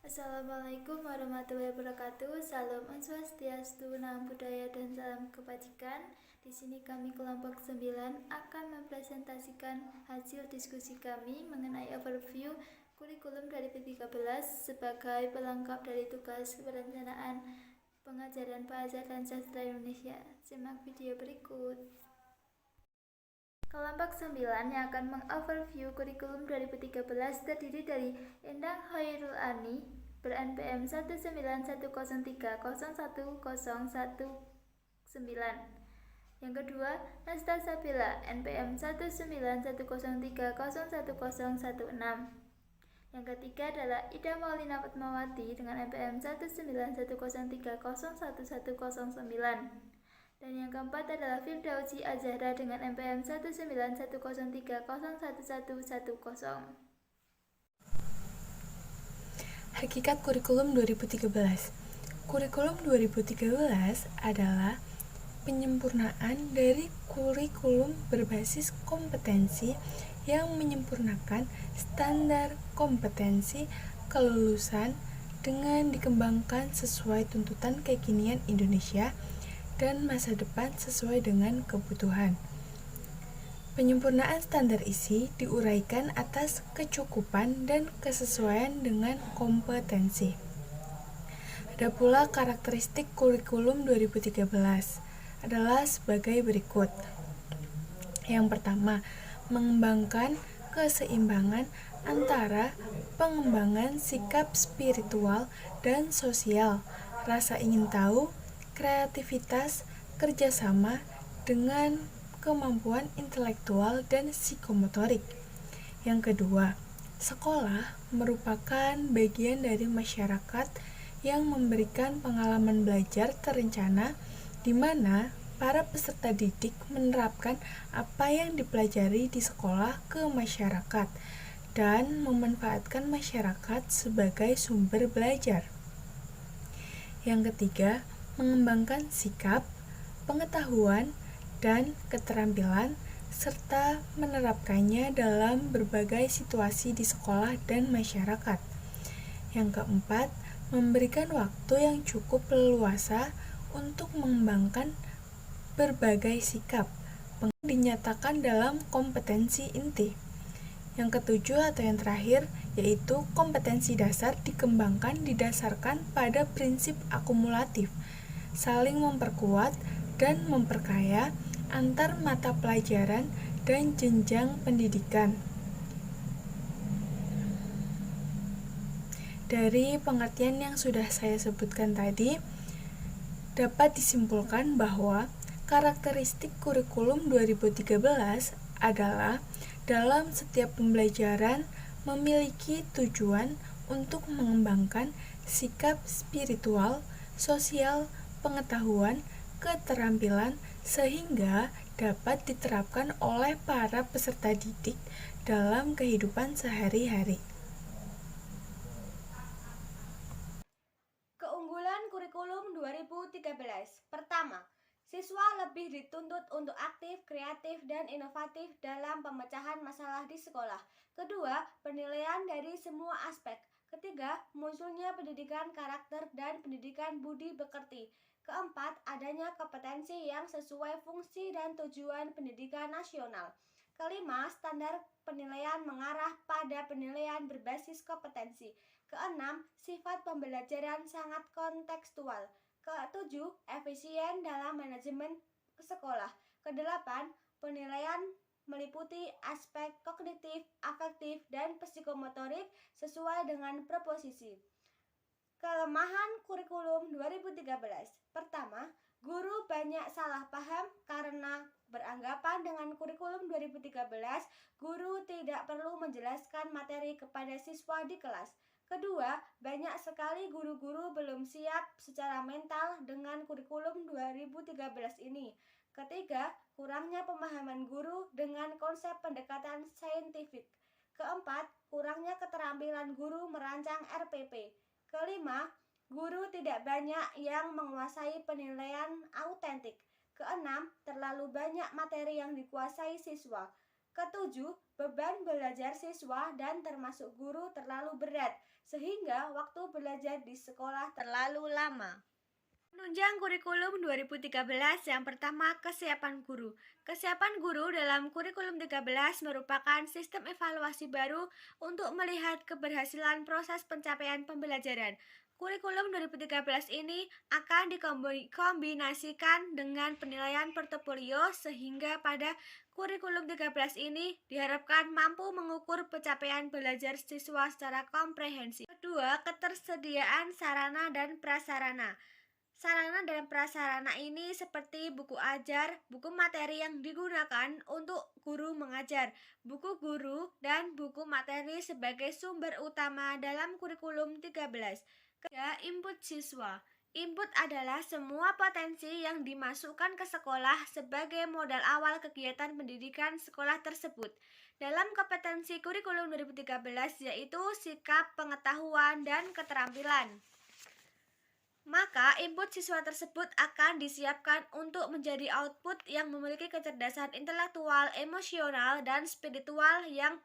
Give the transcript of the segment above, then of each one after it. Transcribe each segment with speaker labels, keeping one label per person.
Speaker 1: Assalamualaikum warahmatullahi wabarakatuh. Salam Om Swastiastu, Namo Buddhaya dan salam kebajikan. Di sini kami kelompok 9 akan mempresentasikan hasil diskusi kami mengenai overview kurikulum 2013 sebagai pelengkap dari tugas perencanaan pengajaran bahasa dan sastra Indonesia. Simak video berikut. Kelompok 9 yang akan mengoverview kurikulum 2013 terdiri dari Endang Hoirul Ani ber-NPM 19130101019. Yang kedua, Nasta Sabila NPM 19130301016. Yang ketiga adalah Ida Maulina Fatmawati dengan NPM 19130311109. Dan yang keempat adalah Firdausi Azhara dengan NPM 19103011110.
Speaker 2: Hakikat Kurikulum 2013. Kurikulum 2013 adalah penyempurnaan dari kurikulum berbasis kompetensi yang menyempurnakan standar kompetensi kelulusan dengan dikembangkan sesuai tuntutan kekinian Indonesia dan masa depan sesuai dengan kebutuhan. Penyempurnaan standar isi diuraikan atas kecukupan dan kesesuaian dengan kompetensi. Ada pula karakteristik kurikulum 2013 adalah sebagai berikut. Yang pertama, mengembangkan keseimbangan antara pengembangan sikap spiritual dan sosial, rasa ingin tahu, kreativitas, kerjasama dengan kemampuan intelektual dan psikomotorik. Yang kedua, sekolah merupakan bagian dari masyarakat yang memberikan pengalaman belajar terencana di mana para peserta didik menerapkan apa yang dipelajari di sekolah ke masyarakat dan memanfaatkan masyarakat sebagai sumber belajar. Yang ketiga, mengembangkan sikap, pengetahuan, dan keterampilan serta menerapkannya dalam berbagai situasi di sekolah dan masyarakat. Yang keempat, memberikan waktu yang cukup leluasa untuk mengembangkan berbagai sikap dinyatakan dalam kompetensi inti. Yang ketujuh atau yang terakhir yaitu kompetensi dasar dikembangkan didasarkan pada prinsip akumulatif, saling memperkuat dan memperkaya antar mata pelajaran dan jenjang pendidikan. Dari pengertian yang sudah saya sebutkan tadi, dapat disimpulkan bahwa karakteristik kurikulum 2013 adalah dalam setiap pembelajaran memiliki tujuan untuk mengembangkan sikap spiritual, sosial, pengetahuan, keterampilan sehingga dapat diterapkan oleh para peserta didik dalam kehidupan sehari-hari.
Speaker 3: Keunggulan kurikulum 2013. Pertama, siswa lebih dituntut untuk aktif, kreatif, dan inovatif dalam pemecahan masalah di sekolah. Kedua, penilaian dari semua aspek. Ketiga, munculnya pendidikan karakter dan pendidikan budi pekerti. Keempat, adanya kompetensi yang sesuai fungsi dan tujuan pendidikan nasional. Kelima, standar penilaian mengarah pada penilaian berbasis kompetensi. Keenam, sifat pembelajaran sangat kontekstual. Ketujuh, efisien dalam manajemen sekolah. Kedelapan, penilaian meliputi aspek kognitif, afektif, dan psikomotorik sesuai dengan proposisi. Kelemahan kurikulum 2013. Pertama, guru banyak salah paham karena beranggapan dengan kurikulum 2013, guru tidak perlu menjelaskan materi kepada siswa di kelas. Kedua, banyak sekali guru-guru belum siap secara mental dengan kurikulum 2013 ini. Ketiga, kurangnya pemahaman guru dengan konsep pendekatan saintifik. Keempat, kurangnya keterampilan guru merancang RPP. Kelima, guru tidak banyak yang menguasai penilaian autentik. Keenam, terlalu banyak materi yang dikuasai siswa. Ketujuh, beban belajar siswa dan termasuk guru terlalu berat sehingga waktu belajar di sekolah terlalu lama. Penunjang kurikulum 2013 yang pertama, kesiapan guru. Kesiapan guru dalam kurikulum 13 merupakan sistem evaluasi baru untuk melihat keberhasilan proses pencapaian pembelajaran. Kurikulum 2013 ini akan dikombinasikan dengan penilaian portofolio sehingga pada kurikulum 13 ini diharapkan mampu mengukur pencapaian belajar siswa secara komprehensif. Kedua, ketersediaan sarana dan prasarana. Sarana dan prasarana ini seperti buku ajar, buku materi yang digunakan untuk guru mengajar, buku guru, dan buku materi sebagai sumber utama dalam kurikulum 13. Ketiga, input siswa. Input adalah semua potensi yang dimasukkan ke sekolah sebagai modal awal kegiatan pendidikan sekolah tersebut. Dalam kompetensi kurikulum 2013 yaitu sikap, pengetahuan, dan keterampilan. Maka input siswa tersebut akan disiapkan untuk menjadi output yang memiliki kecerdasan intelektual, emosional, dan spiritual yang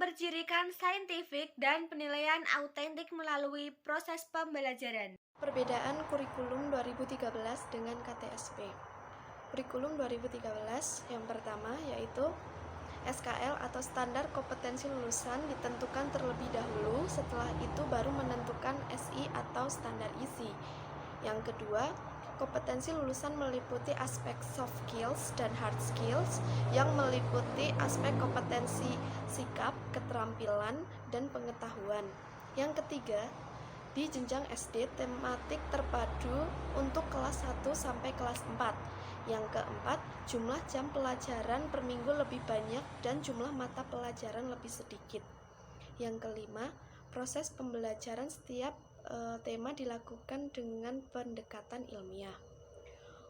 Speaker 3: bercirikan saintifik dan penilaian autentik melalui proses pembelajaran.
Speaker 4: Perbedaan kurikulum 2013 dengan KTSP. Kurikulum 2013 yang pertama yaitu SKL atau Standar Kompetensi Lulusan ditentukan terlebih dahulu, setelah itu baru menentukan SI atau Standar Isi. Yang kedua, kompetensi lulusan meliputi aspek soft skills dan hard skills yang meliputi aspek kompetensi sikap, keterampilan, dan pengetahuan. Yang ketiga, di jenjang SD tematik terpadu untuk kelas 1 sampai kelas 4. Yang keempat, jumlah jam pelajaran per minggu lebih banyak dan jumlah mata pelajaran lebih sedikit. Yang kelima, proses pembelajaran setiap tema dilakukan dengan pendekatan ilmiah.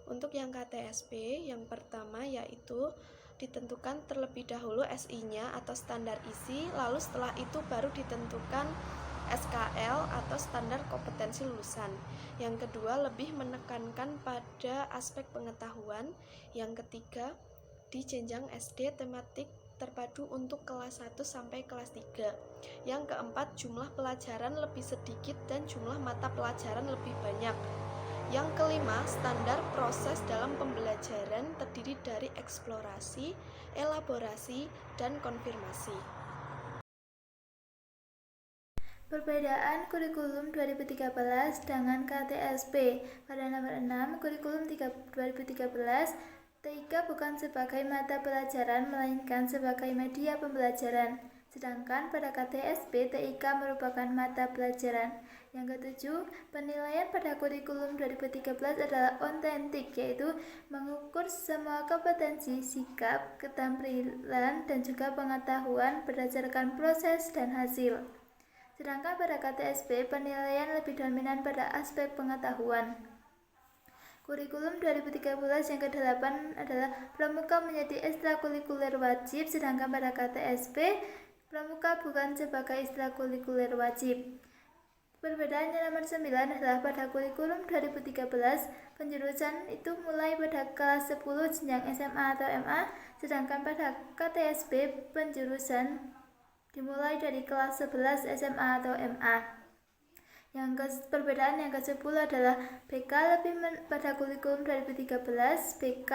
Speaker 4: Untuk yang KTSP, yang pertama yaitu ditentukan terlebih dahulu SI-nya atau standar isi, lalu setelah itu baru ditentukan SKL atau standar kompetensi lulusan. Yang kedua, lebih menekankan pada aspek pengetahuan. Yang ketiga, di jenjang SD tematik terpadu untuk kelas 1 sampai kelas 3. Yang keempat, jumlah pelajaran lebih sedikit dan jumlah mata pelajaran lebih banyak. Yang kelima, standar proses dalam pembelajaran terdiri dari eksplorasi, elaborasi, dan konfirmasi.
Speaker 1: Perbedaan kurikulum 2013 dengan KTSP. Pada nomor 6, kurikulum 2013, TIK bukan sebagai mata pelajaran, melainkan sebagai media pembelajaran. Sedangkan pada KTSP, TIK merupakan mata pelajaran. Yang ketujuh, penilaian pada kurikulum 2013 adalah otentik, yaitu mengukur semua kompetensi, sikap, keterampilan, dan juga pengetahuan berdasarkan proses dan hasil. Sedangkan pada KTSP, penilaian lebih dominan pada aspek pengetahuan. Kurikulum 2013 yang ke-8 adalah pramuka menjadi ekstrakurikuler wajib, sedangkan pada KTSP, pramuka bukan sebagai ekstrakurikuler wajib. Perbedaannya nomor 9 adalah pada kurikulum 2013, penjurusan itu mulai pada kelas 10 jenjang SMA atau MA, sedangkan pada KTSP, penjurusan dimulai dari kelas 11 SMA atau MA. Perbedaan yang ke-10 adalah BK pada kurikulum 2013, BK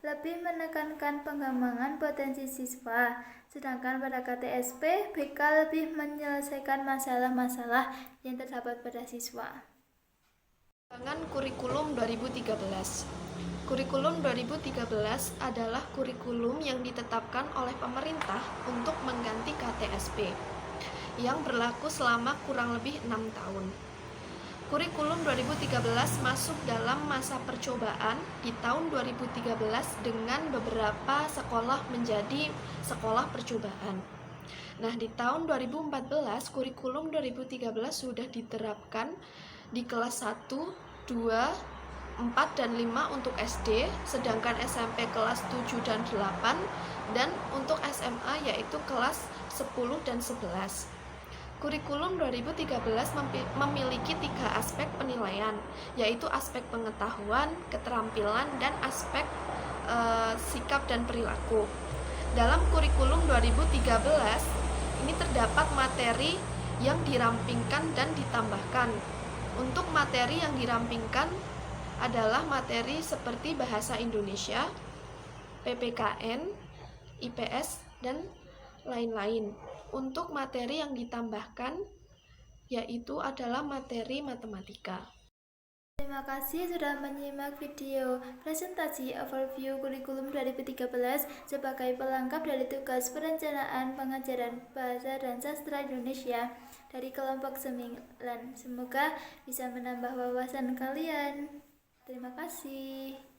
Speaker 1: lebih menekankan pengembangan potensi siswa, sedangkan pada KTSP, BK lebih menyelesaikan masalah-masalah yang terdapat pada siswa.
Speaker 4: Dengan kurikulum 2013. Kurikulum 2013 adalah kurikulum yang ditetapkan oleh pemerintah untuk mengganti KTSP yang berlaku selama kurang lebih 6 tahun. Kurikulum 2013 masuk dalam masa percobaan di tahun 2013 dengan beberapa sekolah menjadi sekolah percobaan. Nah, di tahun 2014 kurikulum 2013 sudah diterapkan di kelas 1, 2, 4 dan 5 untuk SD, sedangkan SMP kelas 7 dan 8, dan untuk SMA yaitu kelas 10 dan 11. Kurikulum 2013 memiliki 3 aspek penilaian, yaitu aspek pengetahuan, keterampilan, dan aspek sikap dan perilaku. Dalam kurikulum 2013, ini terdapat materi yang dirampingkan dan ditambahkan. Untuk materi yang dirampingkan adalah materi seperti bahasa Indonesia, PPKN, IPS, dan lain-lain. Untuk materi yang ditambahkan yaitu adalah materi matematika.
Speaker 1: Terima kasih sudah menyimak video presentasi overview kurikulum 2013 sebagai pelengkap dari tugas perencanaan pengajaran bahasa dan sastra Indonesia dari kelompok 9. Semoga bisa menambah wawasan kalian. Terima kasih.